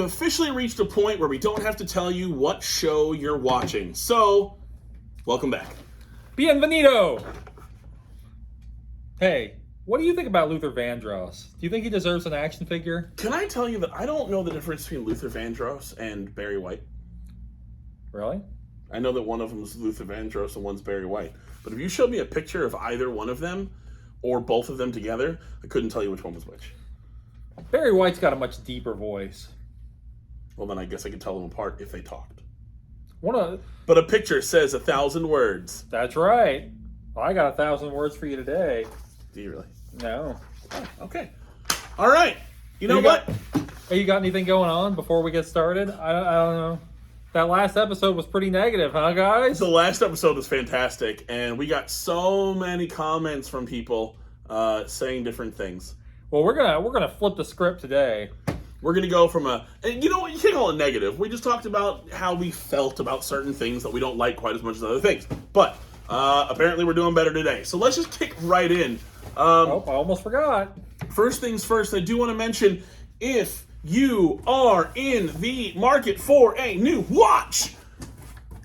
Officially reached a point where we don't have to tell you what show you're watching. So, welcome back. Bienvenido! Hey, what do you think about Luther Vandross? Do you think he deserves an action figure? Can I tell you that I don't know the difference between Luther Vandross and Barry White? Really? I know that one of them is Luther Vandross and one's Barry White. But if you showed me a picture of either one of them, or both of them together, I couldn't tell you which one was which. Barry White's got a much deeper voice. Well, then I guess I could tell them apart if they talked. But a picture says 1,000 words. That's right. Well, I got 1,000 words for you today. Do you really? No. Oh, okay. All right. You know what? Hey, you got anything going on before we get started? I don't know. That last episode was pretty negative, huh, guys? The last episode was fantastic, and we got so many comments from people saying different things. Well, we're gonna flip the script today. We're going to go from and you know what, you can't call it negative. We just talked about how we felt about certain things that we don't like quite as much as other things. But apparently we're doing better today. So let's just kick right in. I almost forgot. First things first, I do want to mention, if you are in the market for a new watch,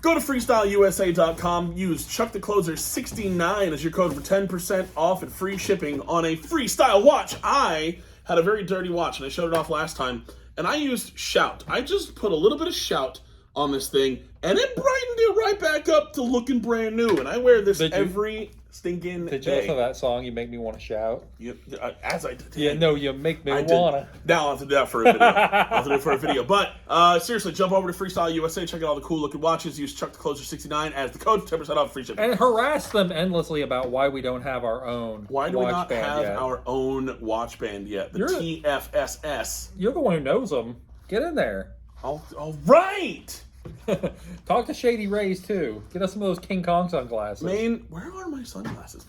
go to freestyleusa.com, use ChuckTheCloser69 as your code for 10% off and free shipping on a freestyle watch. I had a very dirty watch, and I showed it off last time, and I used Shout. I just put a little bit of Shout on this thing, and it brightened it right back up to looking brand new, and I wear this every stinking day. Did you listen to that song, You Make Me Want to Shout? As I did. Yeah, no, you make me wanna. Now I'll have to do that for a video. I'll have to do it for a video. But seriously, jump over to Freestyle USA, check out all the cool looking watches, use ChuckTheCloser69 as the code, 10% off free shipping. And harass them endlessly about why we don't have our own Why do we not have yet. our own watch band yet? The TFSS. You're the one who knows them. Get in there. All right! Talk to Shady Rays too. Get us some of those King Kong sunglasses. Where are my sunglasses?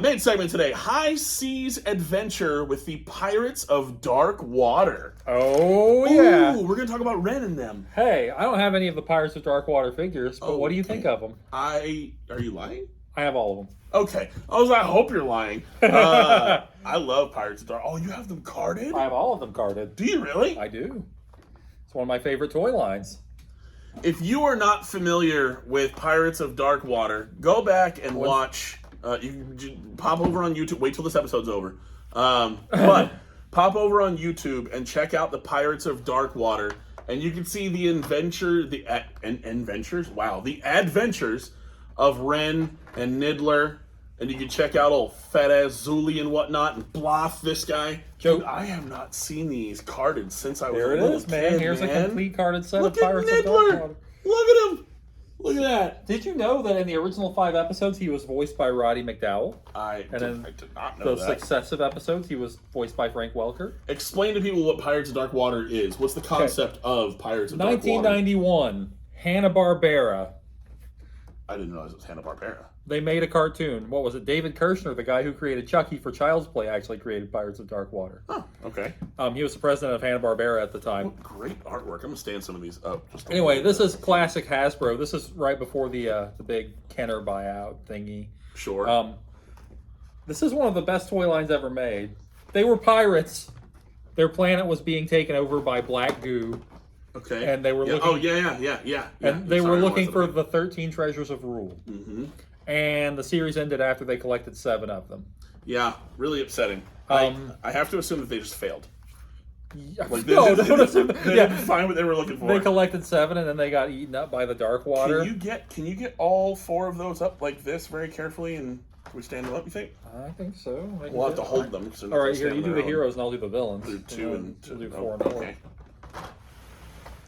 Main segment today: High Seas Adventure with the Pirates of Dark Water. Oh yeah. Ooh, we're gonna talk about Ren and them. Hey, I don't have any of the Pirates of Dark Water figures, but what do you think of them? Are you lying? I have all of them. Okay. I hope you're lying. I love Pirates of Dark. Oh, you have them carded? I have all of them carded. Do you really? I do. It's one of my favorite toy lines. If you are not familiar with Pirates of Dark Water, go back and watch. You can pop over on YouTube. Wait till this episode's over. But pop over on YouTube and check out the Pirates of Dark Water, and you can see the adventures of Ren and Nidler, and you can check out old fat ass Zuli and whatnot, and Bloth, this guy. Dude, I have not seen these carded since I was a little kid, man. Here's a complete carded set Look of Pirates of Dark Water. Look at him! Look at that! Did you know that in the original 5 episodes he was voiced by Roddy McDowell? I did not know those that. Successive episodes he was voiced by Frank Welker. Explain to people what Pirates of Dark Water is. What's the concept of Pirates of Dark Water? 1991, Hanna-Barbera. I didn't realize it was Hanna-Barbera. They made a cartoon. What was it? David Kirshner, the guy who created Chucky for Child's Play, actually created Pirates of Dark Water. Oh, okay. He was the president of Hanna-Barbera at the time. What great artwork. I'm going to stand some of these up. Anyway, this is classic Hasbro. This is right before the big Kenner buyout thingy. Sure. This is one of the best toy lines ever made. They were pirates. Their planet was being taken over by black goo. Okay. And they were looking... Oh, yeah. And they were looking for the 13 Treasures of Rule. Mm-hmm. And the series ended after they collected 7 of them. Yeah, really upsetting. I have to assume that they just failed. Like they didn't find what they were looking for. They collected 7 and then they got eaten up by the Dark Water. Can you get all 4 of those up like this very carefully, and can we stand them up, you think? I think so. We'll have to hold them. All right, here, you do the heroes and I'll do the villains. Do 2 and 2. We'll do 4 and 4. Okay.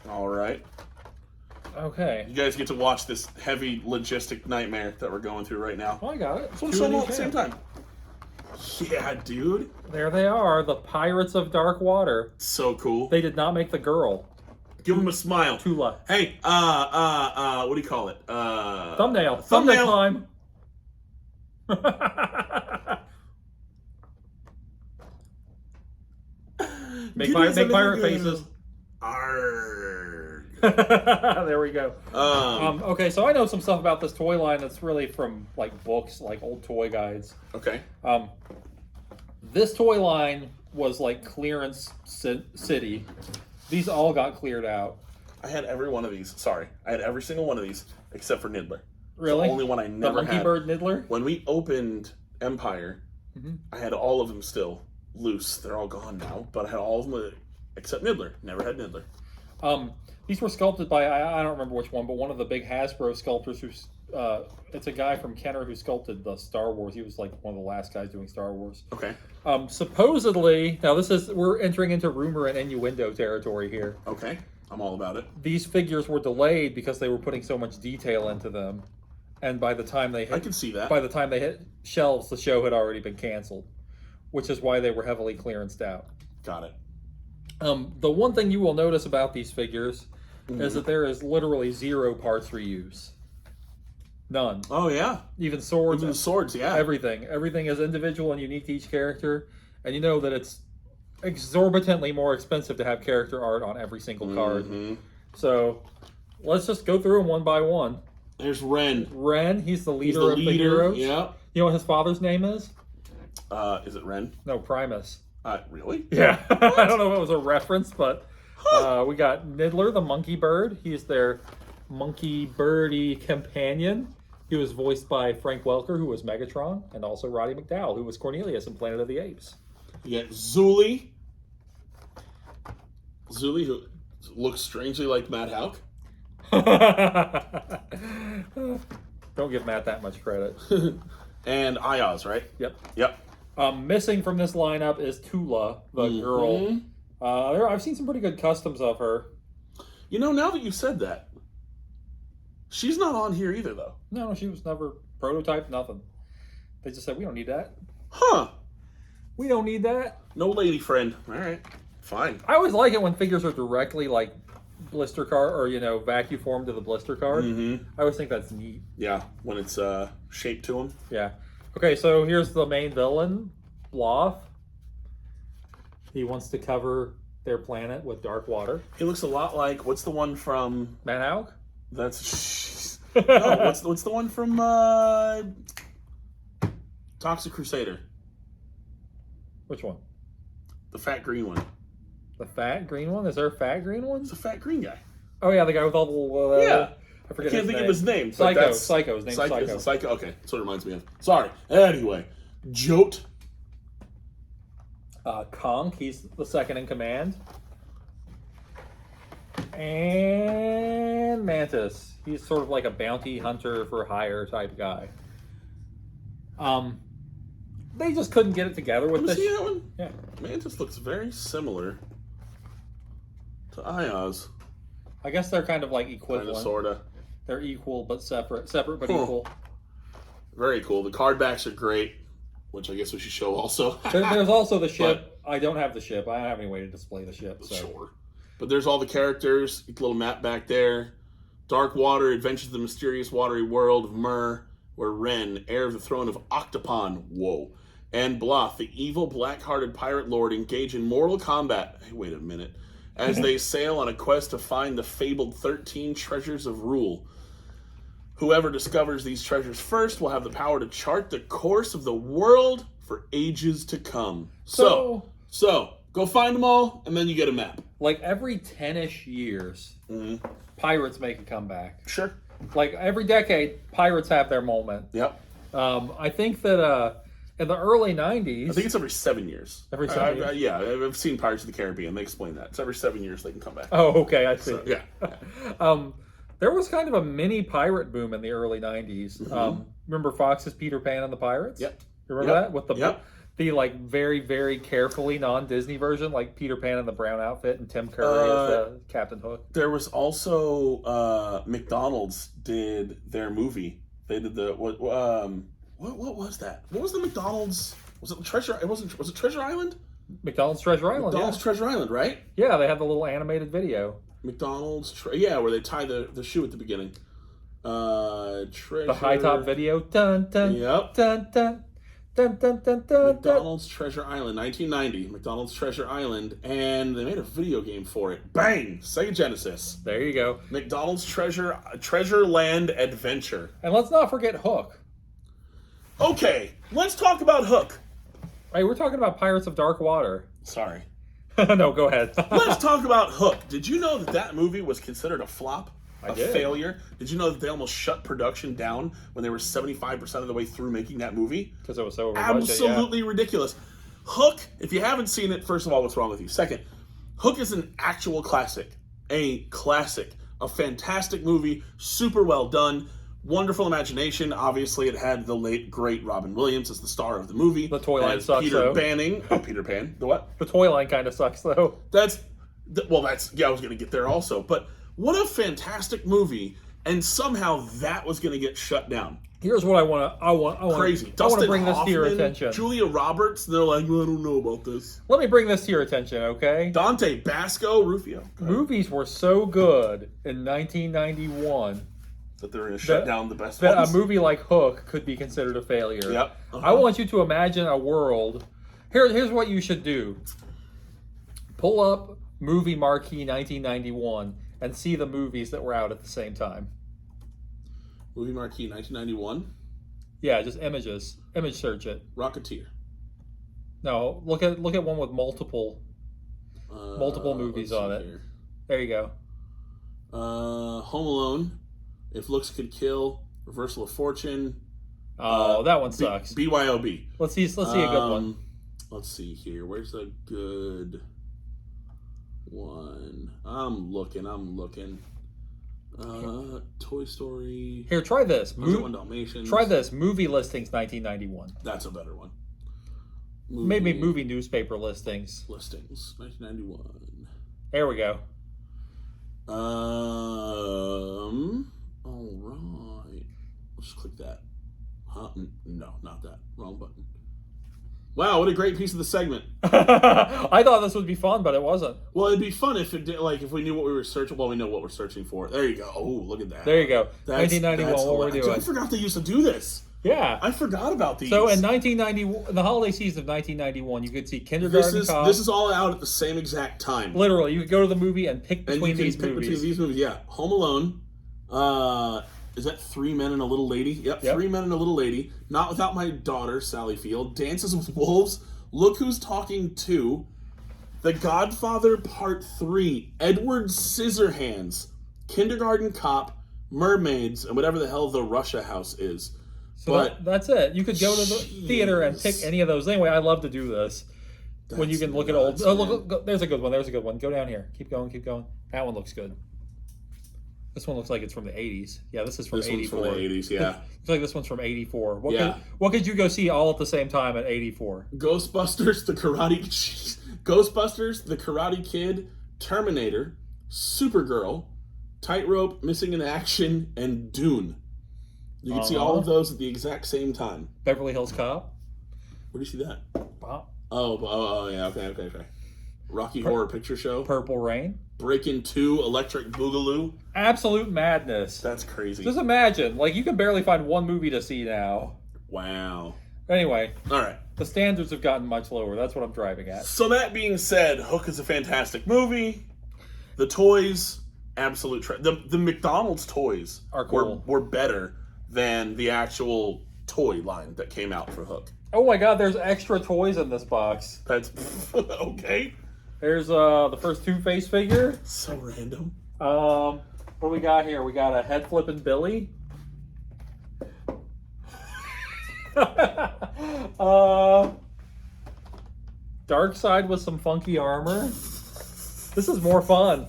All right. Okay. You guys get to watch this heavy logistic nightmare that we're going through right now. Oh, I got it. So let's show them all at the same time. Yeah, dude. There they are, the Pirates of Dark Water. So cool. They did not make the girl. Give them a smile. Tula. Hey, what do you call it? Thumbnail. Thumbnail time. Make pirate faces. Arrgh. There we go. Okay, so I know some stuff about this toy line that's really from like books, like old toy guides. Okay. This toy line was like clearance city. These all got cleared out. I had every one of these. Sorry. I had every single one of these except for Nidler. Really? The only one I never the had. Monkey Bird Nidler? When we opened Empire, Mm-hmm. I had all of them still loose. They're all gone now, but I had all of them except Nidler. Never had Nidler. These were sculpted by, I don't remember which one, but one of the big Hasbro sculptors who's, it's a guy from Kenner who sculpted the Star Wars. He was like one of the last guys doing Star Wars. Okay. Supposedly, now we're entering into rumor and innuendo territory here. Okay. I'm all about it. These figures were delayed because they were putting so much detail into them. And by the time they hit, I can see that. By the time they hit shelves, the show had already been canceled, which is why they were heavily clearanced out. Got it. The one thing you will notice about these figures is that there is literally 0 parts reuse. None. Oh, yeah. Even swords. Even swords, yeah. Everything. Everything is individual and unique to each character. And you know that it's exorbitantly more expensive to have character art on every single card. So let's just go through them one by one. There's Ren. Ren, he's the leader of the heroes. Yeah. You know what his father's name is? Is it Ren? No, Primus. Really? Yeah. I don't know if it was a reference, but we got Nidler, the monkey bird. He's their monkey birdie companion. He was voiced by Frank Welker, who was Megatron, and also Roddy McDowall, who was Cornelius in Planet of the Apes. You got Zuli. Zuli, who looks strangely like Matt Houck. Don't give Matt that much credit. And Ayaz, right? Yep. Missing from this lineup is Tula, the girl. I've seen some pretty good customs of her. You know, now that you said that, she's not on here either, though. No, she was never prototyped, nothing. They just said, we don't need that. Huh. We don't need that. No lady friend. All right. Fine. I always like it when figures are directly, like, blister card, or, vacuum formed to the blister card. I always think that's neat. Yeah, when it's shaped to them. Yeah. Okay, so here's the main villain, Bloth. He wants to cover their planet with dark water. He looks a lot like, what's the one from... Matt Houck? That's... No, what's the one from Toxic Crusader? Which one? The fat green one. The fat green one? Is there a fat green one? It's a fat green guy. Oh, yeah, the guy with all the... yeah. I forget can't think of his name. Psycho. His name's Psycho. Psycho. Okay, that's what it reminds me of. Sorry. Anyway, Jote. Conk, he's the second in command. And Mantis. He's sort of like a bounty hunter for hire type guy. They just couldn't get it together with this. See that one? Yeah. Mantis looks very similar to Ayaz. I guess they're kind of like equivalent. Kind of, sorta. They're equal but separate but equal. Very cool. The card backs are great, which I guess we should show also. There's also the ship. I don't have the ship. I don't have any way to display the ship. So. Sure. But there's all the characters. Little map back there. Dark Water, Adventures of the Mysterious Watery World of Myr, where Ren, heir of the throne of Octopon, and Bloth, the evil black-hearted pirate lord, engage in mortal combat. Hey, wait a minute. As they sail on a quest to find the fabled 13 treasures of rule. Whoever discovers these treasures first will have the power to chart the course of the world for ages to come. So go find them all, and then you get a map. Like every 10-ish years, pirates make a comeback. Sure. Like every decade, pirates have their moment. Yep. I think that in the early 90s... I think it's every 7 years. Every 7 years? Yeah, I've seen Pirates of the Caribbean. They explain that. It's every 7 years they can come back. Oh, okay, I see. So, yeah. There was kind of a mini pirate boom in the early 90s. Remember Fox's Peter Pan and the Pirates? Yep. Remember that? With the like very, very carefully non-Disney version, like Peter Pan in the brown outfit and Tim Curry as the Captain Hook. There was also McDonald's did their movie. They did the what was that? What was the McDonald's? Was it Treasure? It wasn't. Was it Treasure Island? McDonald's Treasure Island. McDonald's Treasure Island, right? Yeah, they had the little animated video. McDonald's, where they tie the shoe at the beginning. Treasure. The high top video. Dun dun. Yep. Dun dun. Dun dun dun dun. McDonald's Treasure Island, 1990. McDonald's Treasure Island, and they made a video game for it. Bang! Sega Genesis. There you go. McDonald's Treasure Land Adventure. And let's not forget Hook. Okay, let's talk about Hook. Hey, we're talking about Pirates of Dark Water. Sorry. No, go ahead. Let's talk about Hook. Did you know that movie was considered a flop? A did. failure? Did you know that they almost shut production down when they were 75% of the way through making that movie? Because it was so over budget, Absolutely ridiculous. Hook, if you haven't seen it, first of all, what's wrong with you? Second, Hook is an actual classic. A classic. A fantastic movie. Super well done. Wonderful imagination. Obviously, it had the late, great Robin Williams as the star of the movie. The toy line as sucks, Peter though. Banning. Oh, Peter Pan. The what? The toy line kind of sucks, though. Yeah, I was going to get there also. But what a fantastic movie, and somehow that was going to get shut down. Here's what I want to Crazy. I want to Dustin bring this to your Hoffman, attention. Julia Roberts, they're like, well, I don't know about this. Let me bring this to your attention, okay? Dante Basco, Rufio. Movies were so good in 1991 That they're going to shut down the best that ones. a movie like Hook could be considered a failure. Yep. I want you to imagine a world. Here's what you should do. Pull up Movie Marquee 1991 and see the movies that were out at the same time. Movie Marquee 1991. Yeah, just images. Image search it. Rocketeer. No, look at one with multiple movies on it. Here. There you go. Home Alone. If Looks Could Kill. Reversal of Fortune. Oh, that one sucks. BYOB. Let's see a good one. Let's see here. Where's a good one? I'm looking. Toy Story. Here, try this. 101 Dalmatians. Try this. Movie listings 1991. That's a better one. Maybe movie newspaper listings. Listings 1991. There we go. All right. Let's click that. Huh? No, not that. Wrong button. Wow, what a great piece of the segment. I thought this would be fun, but it wasn't. Well, it'd be fun if it did, if we knew what we were searching. Well, we know what we're searching for. There you go. Oh, look at that. There you go. That's 1991. What we're doing? I forgot they used to do this. Yeah. I forgot about these. So in 1990, the holiday season of 1991, you could see Kindergarten Cop. This is all out at the same exact time. Literally, you could go to the movie and pick between these movies. Between these movies. Yeah, Home Alone. Is that Three Men and a Little Lady? Yep, Three Men and a Little Lady. Not Without My Daughter, Sally Field. Dances with Wolves. Look Who's Talking 2. The Godfather Part 3. Edward Scissorhands. Kindergarten Cop. Mermaids. And whatever the hell the Russia House is. So that's it. You could go to the theater and pick any of those. Anyway, I love to do this. When you can look at old... Oh, look, there's a good one. Go down here. Keep going. That one looks good. This one looks like it's from the 80s. Yeah, this is from 84. This one's from the 80s, yeah. Looks like this one's from 84. What could you go see all at the same time at 84? Ghostbusters, The Karate Kid, Terminator, Supergirl, Tightrope, Missing in Action, and Dune. You can see all of those at the exact same time. Beverly Hills Cop. Where do you see that? Wow. Oh, yeah, okay. Rocky Horror Picture Show. Purple Rain. Breakin' 2, Electric Boogaloo. Absolute madness. That's crazy. Just imagine, you can barely find one movie to see now. Wow. Anyway. All right. The standards have gotten much lower. That's what I'm driving at. So that being said, Hook is a fantastic movie. The toys, absolute the McDonald's toys are cool. were better than the actual toy line that came out for Hook. Oh my god, there's extra toys in this box. That's okay. There's the first Two-Face figure. So random. What do we got here? We got a head flipping Billy. Dark Side with some funky armor. This is more fun.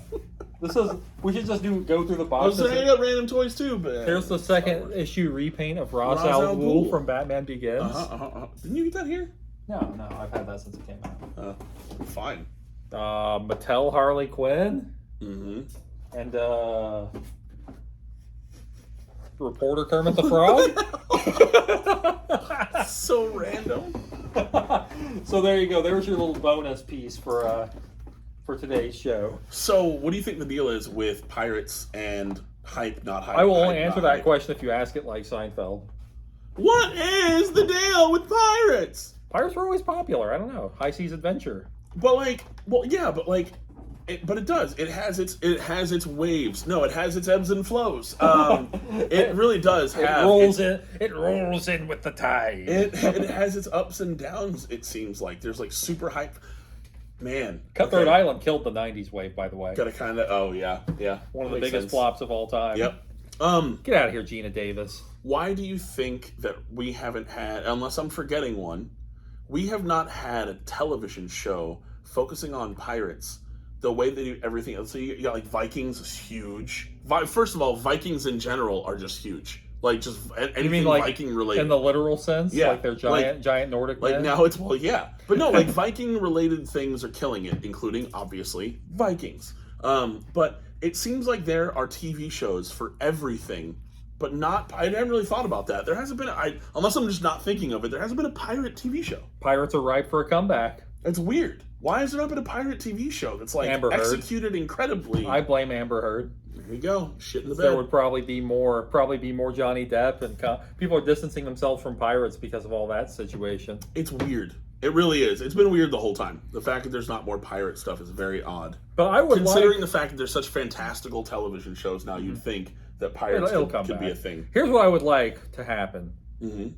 We should just go through the box. I got random toys too, but there's the second issue repaint of Ra's al Ghul from Batman Begins. Didn't you get that here? No, I've had that since it came out. Fine. Mattel Harley Quinn. Mm-hmm. And reporter Kermit the Frog. So random. So there you go. There's your little bonus piece for today's show. So what do you think the deal is with pirates and hype, not hype? I will only answer that question if you ask it like Seinfeld. What is the deal with pirates? Pirates were always popular. I don't know. High Seas Adventure. But it does. It has its waves. No, it has its ebbs and flows. It really does have. It rolls in with the tide. It has its ups and downs. It seems like there's super hype. Man. Cutthroat Island killed the 90s wave, by the way. Gotta kind of, oh, yeah. One of the biggest flops of all time. Yep. Get out of here, Gina Davis. Why do you think that we haven't had, unless I'm forgetting one, we have not had a television show focusing on pirates the way they do everything else? So you got like Vikings is huge. First of all, Vikings in general are just huge. Like just anything you mean like Viking related. In the literal sense? Yeah. Like they're giant Nordic like men? now it's, well, yeah. But no, like Viking related things are killing it, including, obviously, Vikings. But it seems like there are TV shows for everything, but not, I haven't really thought about that. There hasn't been, unless I'm just not thinking of it, there hasn't been a pirate TV show. Pirates are ripe for a comeback. It's weird. Why has there not been a pirate TV show that's like Amber Heard. Executed incredibly? I blame Amber Heard. There you go. Shit in the bed. There would probably be more Johnny Depp, and people are distancing themselves from pirates because of all that situation. It's weird. It really is. It's been weird the whole time. The fact that there's not more pirate stuff is very odd. But I would considering the fact that there's such fantastical television shows now, you'd think that pirates could be a thing. Here's what I would like to happen. Mm-hmm.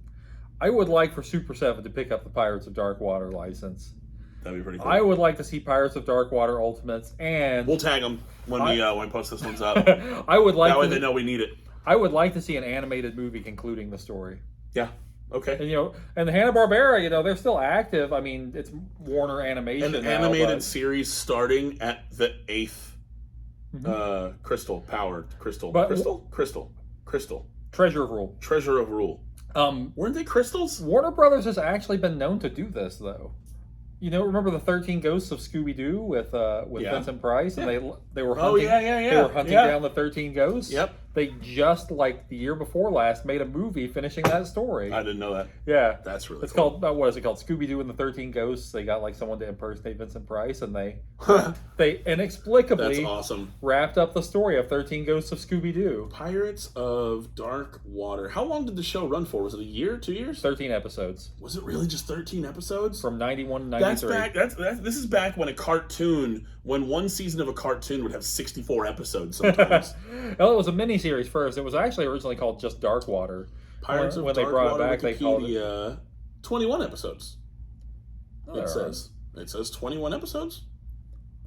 I would like for Super 7 to pick up the Pirates of Darkwater license. That'd be pretty cool. I would like to see Pirates of Darkwater Ultimates, and we'll tag them when we post this one's up. I would like that way they know we need it. I would like to see an animated movie concluding the story. Yeah. Okay. And and the Hanna-Barbera, they're still active. I mean, it's Warner Animation. An animated series starting at the 8th Crystal. Treasure of Rule. Treasure of Rule. Weren't they crystals? Warner Brothers has actually been known to do this, though. Remember the 13 Ghosts of Scooby-Doo with Vincent Price, and they were hunting. They were hunting down the 13 ghosts. Yep. They just like the year before last made a movie finishing that story. I didn't know that. Yeah, that's really. It's cool. called what is it called? Scooby-Doo and the 13 Ghosts. They got like someone to impersonate Vincent Price, and they inexplicably that's awesome. Wrapped up the story of 13 Ghosts of Scooby-Doo. Pirates of Dark Water. How long did the show run for? Was it a year, 2 years? 13 episodes. Was it really just 13 episodes? From 91 to 93. This is back when one season of a cartoon would have 64 episodes sometimes. Well, it was a miniseries first. It was actually originally called just Darkwater. Pirates of Dark Water. When they brought it back, they called it 21 episodes. It says 21 episodes.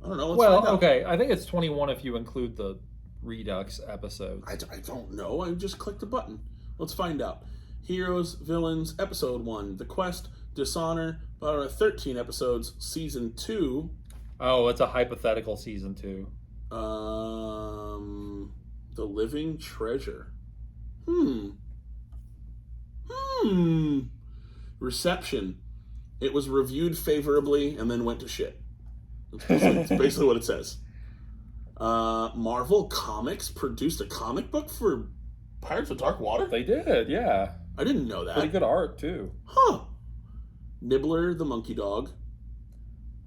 I don't know. Let's find out. Okay. I think it's 21 if you include the Redux episodes. I don't know. I just clicked the button. Let's find out. Heroes, Villains, Episode 1, The Quest, Dishonor, 13 episodes, Season 2. Oh, it's a hypothetical Season 2. The Living Treasure. Reception. It was reviewed favorably and then went to shit. That's basically what it says. Marvel Comics produced a comic book for Pirates of Dark Water? They did, yeah. I didn't know that. Pretty good art, too. Huh. Nidler the Monkey Dog.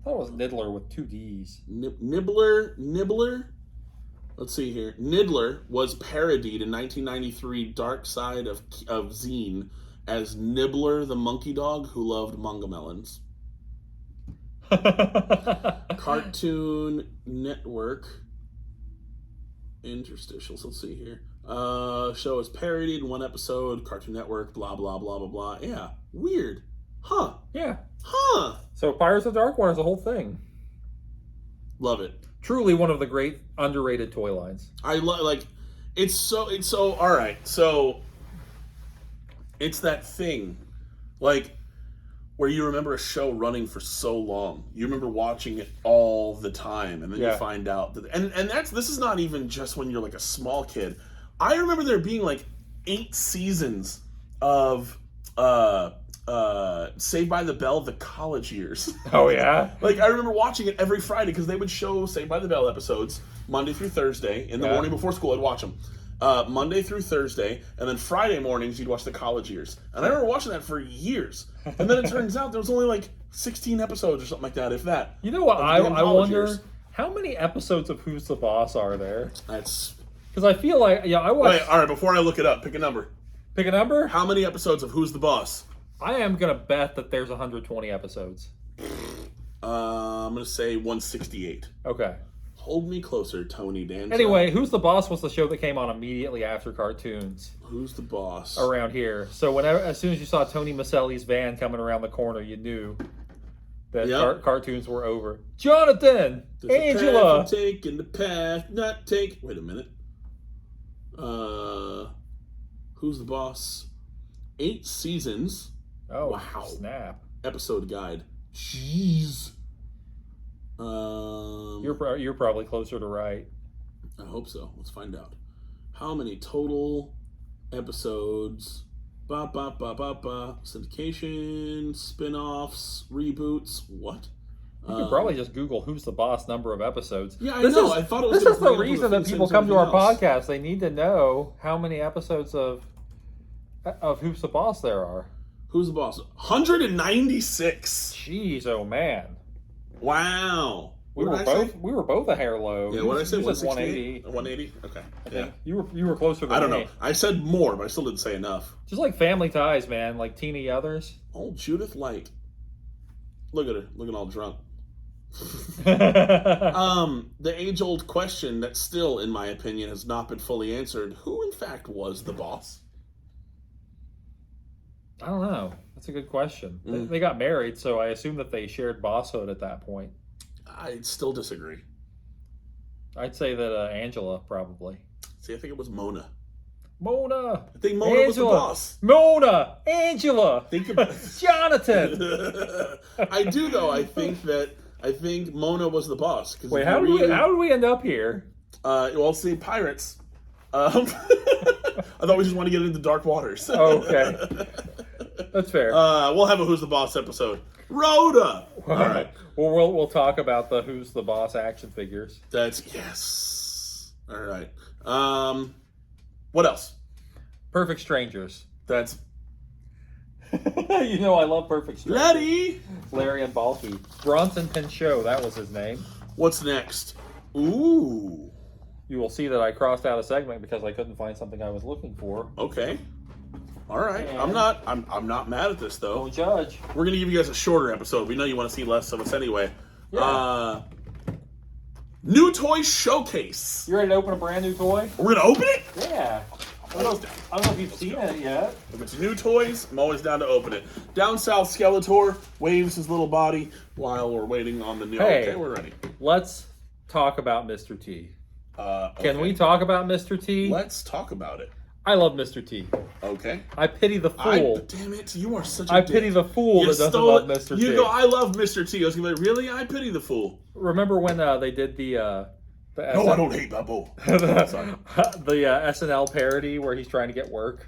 I thought it was Nidler with 2 Ds. Nibbler? Let's see here. Nidler was parodied in 1993 Dark Side of Zine as Nibbler the Monkey Dog who loved manga melons. Cartoon Network. Interstitials. Let's see here. Show is parodied in 1 episode. Cartoon Network. Blah blah blah blah blah. Yeah. Weird. Huh. Yeah. Huh. So Pirates of Darkwater is the whole thing. Love it. Truly one of the great underrated toy lines. I like. It's so. All right. So it's that thing, like, where you remember a show running for so long. You remember watching it all the time, and then you find out that, and this is not even just when you're like a small kid. I remember there being like 8 seasons of Saved by the Bell, the college years. Oh yeah. Like I remember watching it every Friday because they would show Saved by the Bell episodes Monday through Thursday. In the morning before school, I'd watch them. Monday through Thursday, and then Friday mornings you'd watch the college years. And I remember watching that for years. And then it turns out there was only like 16 episodes or something like that, if that. You know what? I wonder how many episodes of Who's the Boss are there? That's because I feel like I watched. Wait, all right. Before I look it up, pick a number. Pick a number. How many episodes of Who's the Boss? I am gonna bet that there's 120 episodes. I'm gonna say 168. Okay. Hold me closer, Tony Danza. Anyway, Who's the Boss was the show that came on immediately after cartoons. Who's the Boss? Around here. So as soon as you saw Tony Maselli's van coming around the corner, you knew. that Yep. cartoons were over. Jonathan, There's a Angela. path and taking the path, not take. Wait a minute. Who's the boss? 8 seasons. Oh, Wow. snap! Episode guide. Jeez. You're probably closer to right. I hope so. Let's find out. How many total episodes? Syndication, spin-offs, reboots. What? You could probably just Google "Who's the Boss" number of episodes. Yeah, I know. I thought it was. This is the gonna bring up reason the that things people and come to our everything else. podcast. They need to know how many episodes of "Who's the Boss" there are. Who's the boss? 196. Jeez, oh man. Wow. We What were did I say? both a hair low. Yeah, what did I say? You said 168? 180. 180? Okay. I Yeah. think. You were closer than I don't me. know. I said more, but I still didn't say enough. Just like Family Ties, man. Like Tina Yothers. Oh, Judith Light. Look at her. Looking all drunk. The age-old question that still, in my opinion, has not been fully answered. Who, in fact, was the boss? I don't know. That's a good question. They got married, so I assume that they shared bosshood at that point. I still disagree. I'd say that Angela, probably. See, I think it was Mona. Mona! I think Mona was the boss. Mona! Angela! Think about Jonathan! I do, though. I think Mona was the boss. Wait, how did we end up here? Well, see, pirates. I thought we just want to get into dark waters. Oh, okay. That's fair. We'll have a Who's the Boss episode. Rhoda! All right. Well, we'll talk about the Who's the Boss action figures. Yes. All right. What else? Perfect Strangers. That's You know I love Perfect Strangers. Letty! Larry and Balky. Bronson Pinchot, that was his name. What's next? Ooh. You will see that I crossed out a segment because I couldn't find something I was looking for. Okay. All right. And- I'm not mad at this though. Don't judge. We're gonna give you guys a shorter episode. We know you want to see less of us anyway. Yeah. New toy showcase. You ready to open a brand new toy? We're gonna open it. Yeah. I don't know if you've seen it yet. If it's new toys, I'm always down to open it. Down South Skeletor waves his little body while we're waiting on the new. Hey. Okay, we're ready. Let's talk about Mr. T. Okay. Can we talk about Mr. T? Let's talk about it. I love Mr. T. Okay. I pity the fool. Damn it! You are such a I dick. pity the fool You that doesn't stole love it. Mr. You T. go. I love Mr. T. I was gonna be like, really? I pity the fool. Remember when they did the No, I don't hate Bubble. Sorry. the SNL parody where he's trying to get work?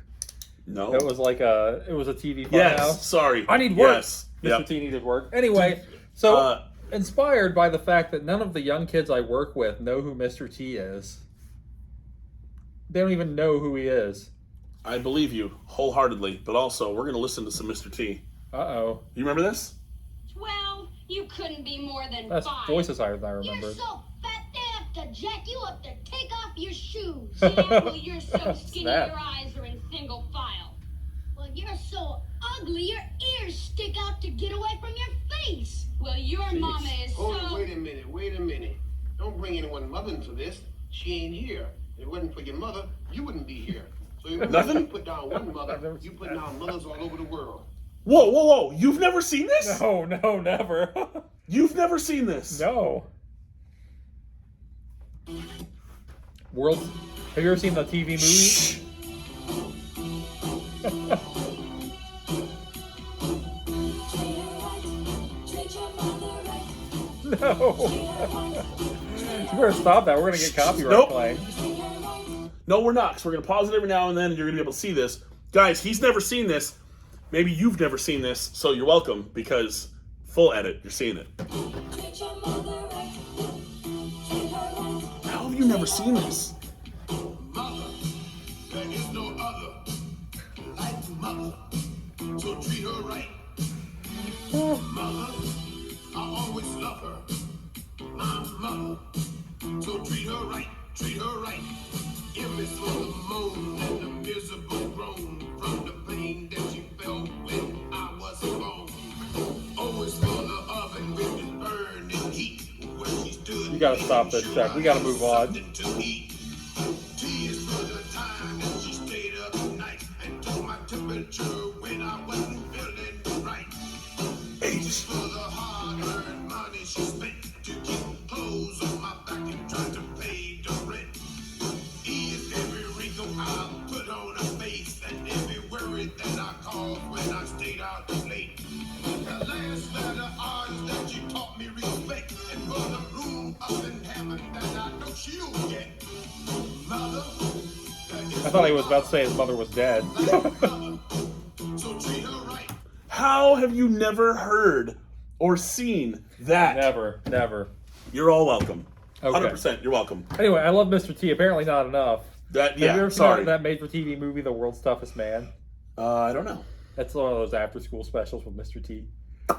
No. It was like a TV funhouse. Yes. Sorry. I need work. Yes. Mr. Yep. T needed work. Anyway, so inspired by the fact that none of the young kids I work with know who Mr. T is. They don't even know who he is. I believe you wholeheartedly, but also we're gonna listen to some Mr. T. Uh-oh. You remember this? Well, you couldn't be more than That's 5. voice is higher than I remember. You're so fat they have to jack you up to take off your shoes. Yeah, well, you're so skinny Snap. your eyes are in single file. Well, you're so ugly your ears stick out to get away from your face. Well, your mama is Hold so... it, wait a minute. Don't bring anyone's mother into this. She ain't here. If it wasn't for your mother, you wouldn't be here. So you Nothing? put down one mother, you put down mothers all over the world. Whoa! You've never seen this? No, never. You've never seen this? No. Have you ever seen the TV movie? Shh. No. You better stop that. We're going to get copyright Nope. claim. No, we're not, because we're going to pause it every now and then, and you're going to be able to see this. Guys, he's never seen this. Maybe you've never seen this, so you're welcome, because full edit, you're seeing it. How have you never seen this? Mother, there is no other like mother. So treat her right. Mother, I always love her. My mother, so treat her right, treat her right. Give me for the moan and the miserable groan from the pain that she felt when I was alone. Always for the oven with the burning heat where she stood. You gotta stop this, Jack. We gotta move on. Something to eat. Tea is for the time that she stayed up night and took my temperature when I wasn't feeling right. H is for the hard what you get. Mother, I thought he was about to say his mother was dead. so treat her right. How have you never heard or seen that? Never. You're all welcome. Okay. 100%. You're welcome. Anyway, I love Mr. T. Apparently not enough. That Have you yeah. ever Sorry. seen that made-for-TV movie, The World's Toughest Man? I don't know. That's one of those after-school specials with Mr. T.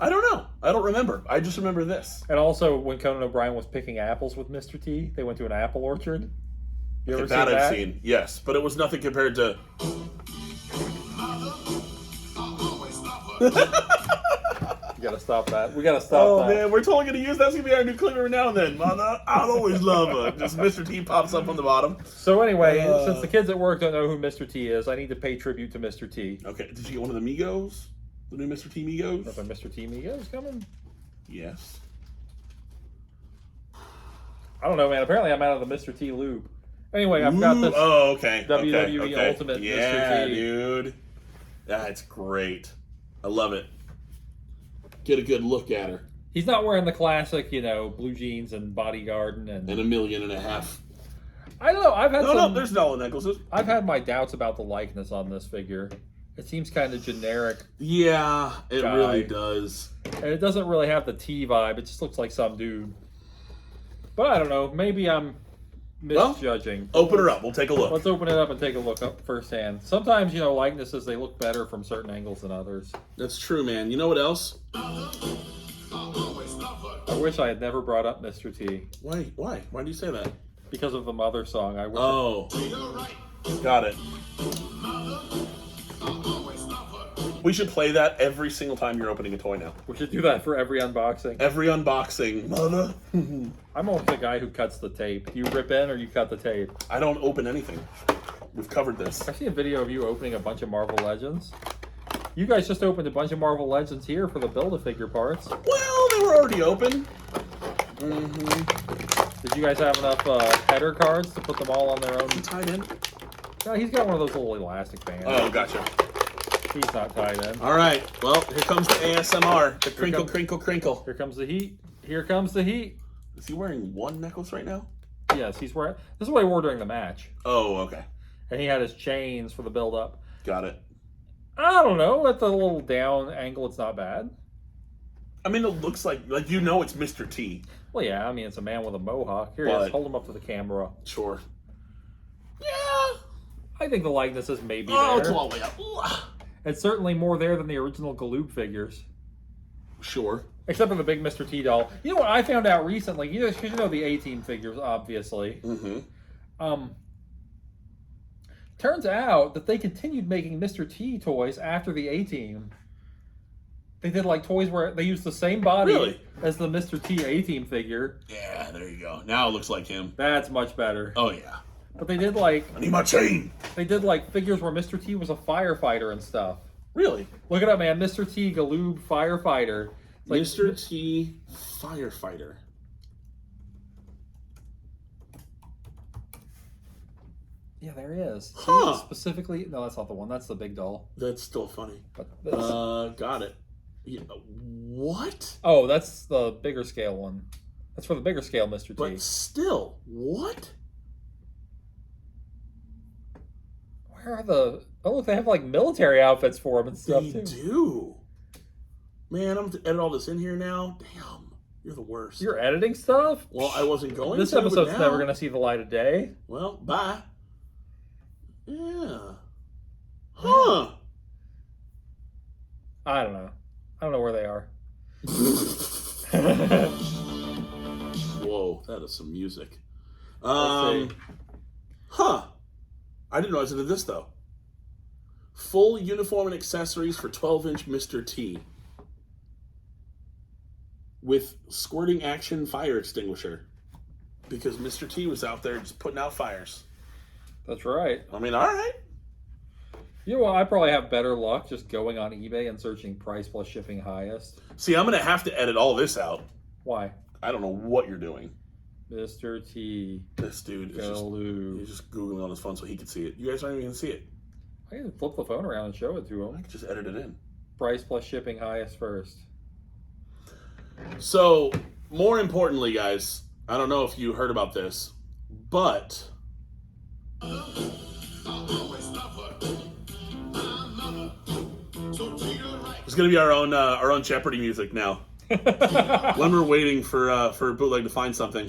I don't know. I don't remember. I just remember this. And also, when Conan O'Brien was picking apples with Mr. T, they went to an apple orchard. You ever That seen I've that? seen. Yes, but it was nothing compared to. Mother, I'll always love her. You gotta stop that. We gotta stop Oh that. man, we're totally gonna use that's gonna be our new clip every now and then. Mother, I'll always love her. Just Mr. T pops up on the bottom. So anyway, since the kids at work don't know who Mr. T is, I need to pay tribute to Mr. T. Okay, did you get one of the Migos? The new Mr. T Migos? If Mr. T Migos coming? Yes. I don't know, man. Apparently, I'm out of the Mr. T loop. Anyway, I've got Ooh, this. Oh, okay. WWE okay. Ultimate Yeah, Mr. T. dude. That's great. I love it. Get a good look at her. He's not wearing the classic, blue jeans and bodyguard and. And $1.5 million. I don't know. I've had No, there's dollar necklaces. I've had my doubts about the likeness on this figure. It seems kind of generic, Yeah, it Guy. really does. and it doesn't really have the T vibe. It just looks like some dude. But I don't know. Maybe I'm misjudging. Open her up. We'll take a look. Let's open it up and take a look up firsthand. Sometimes, likenesses, they look better from certain angles than others. That's true, man. You know what else? I'll always love her. I wish I had never brought up Mr. T Why? Why? Why do you say that? because of the Mother song. I wish. Oh, Treat her right. got it. Mother, I'll always love her. We should play that every single time you're opening a toy now. We should do that for every unboxing. Every unboxing. Mother. I'm almost the guy who cuts the tape. Do you rip in or you cut the tape? I don't open anything. We've covered this. I see a video of you opening a bunch of Marvel Legends. You guys just opened a bunch of Marvel Legends here for the Build-A-Figure parts. Well, they were already open. Mm-hmm. Did you guys have enough header cards to put them all on their own? Tied in? No, he's got one of those little elastic bands. Oh, gotcha. He's not tied in. All right. Well, here comes the ASMR. The crinkle, comes- crinkle, crinkle. Here comes the heat. Here comes the heat. Is he wearing one necklace right now? Yes, he's wearing. This is what he wore during the match, Oh, okay. and he had his chains for the build-up. Got it. I don't know. At the little down angle, it's not bad. I mean, it looks like it's Mr. T. Well, yeah. I mean, it's a man with a mohawk. Here he But- is. Hold him up to the camera. Sure. Yeah. I think the likeness is maybe Oh, it's there. all the way up. Ooh. It's certainly more there than the original Galoob figures. Sure. Except for the big Mr. T doll. You know what I found out recently? You know the A-Team figures, obviously. Mm-hmm. Turns out that they continued making Mr. T toys after the A-Team. They did like toys where they used the same body Really? as the Mr. T A-Team figure. Yeah, there you go. Now it looks like him. That's much better. Oh, yeah. But they did like I need my chain. figures where Mr. T was a firefighter and stuff. Really? Look it up, man. Mr. T Galoob firefighter. It's like- Mr. T firefighter. Yeah, there he is. See, Huh. specifically, no, that's not the one. That's the big doll. That's still funny. But this, Got it. Yeah, what? oh, that's the bigger scale one. That's for the bigger scale Mr. T. But still, what? Where are the? Oh, look, they have like military outfits for him and stuff They too. do. Man, I'm going to edit all this in here now. Damn, you're the worst. You're editing stuff. Well, I wasn't going This to, but episode's now- never going to see the light of day. Well, bye. Yeah. Huh. I don't know. I don't know where they are. Whoa, that is some music. Let's see. Huh. I didn't realize it did this, though. Full uniform and accessories for 12-inch Mr. T. With squirting action fire extinguisher. Because Mr. T was out there just putting out fires. That's right. I mean, all right. You know what? I probably have better luck just going on eBay and searching price plus shipping highest. See, I'm going to have to edit all this out. Why? I don't know what you're doing. Mr. T. This dude is just, Galoob. he's just Googling on his phone so he can see it. You guys aren't even going to see it. I can flip the phone around and show it to I him. can just edit it in. Price plus shipping highest first. So, more importantly, guys, I don't know if you heard about this. But I'll always love her. My mother. So treat her right. it's gonna be our own Jeopardy music now. When we're waiting for Bootleg to find something.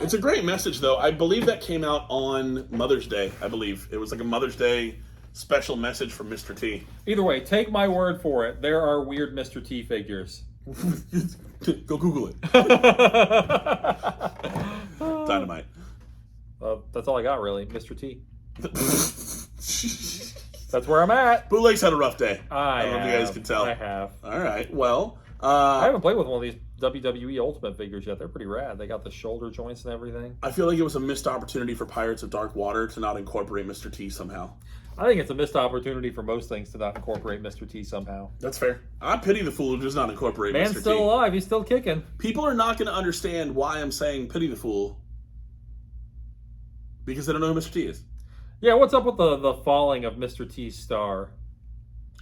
It's a great message, though. I believe that came out on Mother's Day. I believe it was like a Mother's Day special message from Mr. T. Either way, take my word for it. There are weird Mr. T figures. Go Google it. Dynamite. That's all I got, really. Mr. T. That's where I'm at. Bootleg's had a rough day. I don't know if you guys can tell. I have. All right. Well, I haven't played with one of these WWE Ultimate figures yet. They're pretty rad. They got the shoulder joints and everything. I feel like it was a missed opportunity for Pirates of Dark Water to not incorporate Mr. T somehow. I think it's a missed opportunity for most things to not incorporate Mr. T somehow. That's fair. I pity the fool who does not incorporate Mr. T. Man's still alive. He's still kicking. People are not going to understand why I'm saying pity the fool because they don't know who Mr. T is. Yeah, what's up with the falling of Mr. T's star?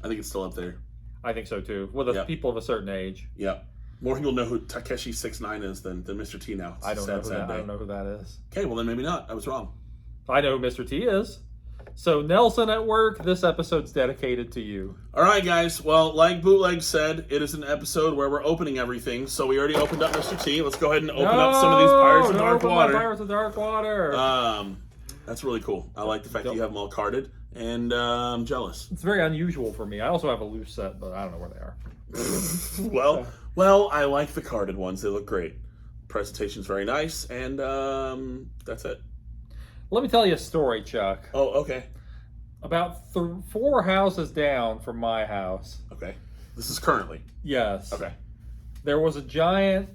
I think it's still up there. I think so too. With people of a certain age. Yeah. More people know who Takeshi 6ix9ine is than Mr. T now. It's I don't a know sad I day. don't know who that is. Okay, well then maybe not. I was wrong. I know who Mr. T is. So Nelson at work, this episode's dedicated to you. All right, guys. Well, like Bootleg said, it is an episode where we're opening everything. So we already opened up Mr. T. Let's go ahead and open up some of these Pirates of Dark Water. Pirates of Dark Water. That's really cool. I like the fact that you have them all carded, and I'm jealous. It's very unusual for me. I also have a loose set, but I don't know where they are. Well, I like the carded ones. They look great. Presentation's very nice, and that's it. Let me tell you a story, Chuck. Oh, okay. About 4 houses down from my house. Okay. This is currently. Yes. Okay. There was a giant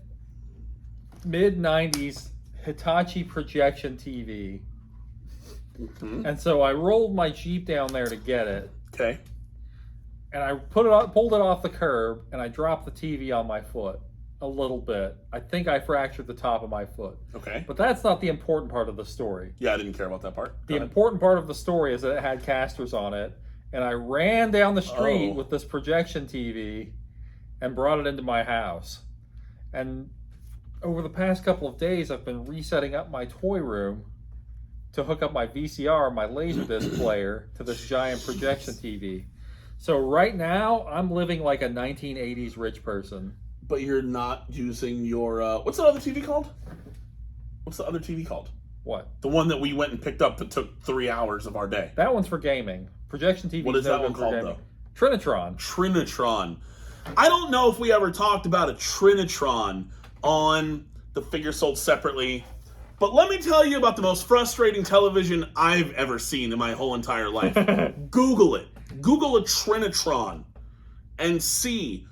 mid-90s Hitachi projection TV. Mm-hmm. And so I rolled my Jeep down there to get it. Okay. And I pulled it off the curb, and I dropped the TV on my foot a little bit. I think I fractured the top of my foot. Okay. But that's not the important part of the story. Yeah, I didn't care about that part. The important part of the story is that it had casters on it, and I ran down the street with this projection TV and brought it into my house. And over the past couple of days, I've been resetting up my toy room to hook up my VCR, my Laserdisc player, to this giant projection TV. So right now, I'm living like a 1980s rich person. But you're not using your... what's the other TV called? What's the other TV called? What? The one that we went and picked up that took 3 hours of our day. That one's for gaming. Projection TV. What is that one called, though? Trinitron. Trinitron. I don't know if we ever talked about a Trinitron on the Figure Sold Separately, but let me tell you about the most frustrating television I've ever seen in my whole entire life. Google it. Google a Trinitron and see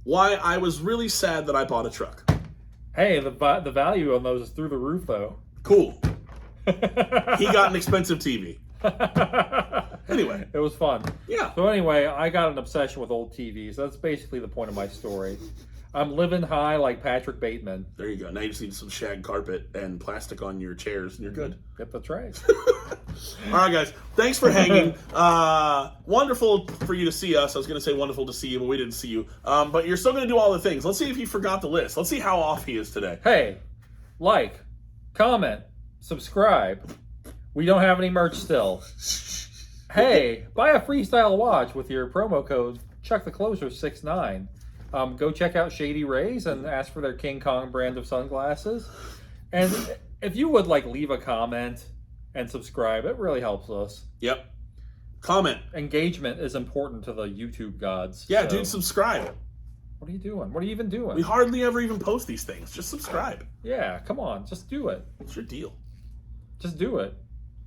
why I was really sad that I bought a truck. Hey, the value on those is through the roof, though. Cool. He got an expensive TV. Anyway. It was fun. Yeah. So anyway, I got an obsession with old TVs. That's basically the point of my story. I'm living high like Patrick Bateman. There you go. Now you just need some shag carpet and plastic on your chairs, and you're good. Yep, that's right. All right, guys. Thanks for hanging. Wonderful for you to see us. I was going to say wonderful to see you, but we didn't see you. But you're still going to do all the things. Let's see if you forgot the list. Let's see how off he is today. Hey, like, comment, subscribe. We don't have any merch still. Hey, buy a freestyle watch with your promo code ChuckTheCloser69. Go check out Shady Rays and ask for their King Kong brand of sunglasses. And if you would leave a comment and subscribe, it really helps us. Yep. Comment. Engagement is important to the YouTube gods. Yeah, so. dude, subscribe. What are you doing? What are you even doing? We hardly ever even post these things. Just subscribe. Yeah, come on. Just do it. What's your deal? Just do it.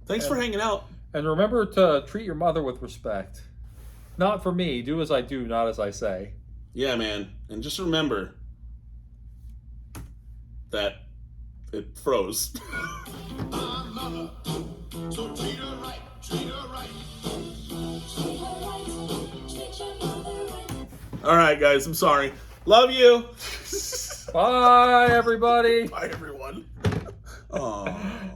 Thanks for hanging out. And remember to treat your mother with respect. Not for me. Do as I do, not as I say. Yeah, man. And just remember that it froze. My mother. So treat her right. Treat her right. All right, guys. I'm sorry. Love you. Bye, everybody. Bye, everyone. Aww.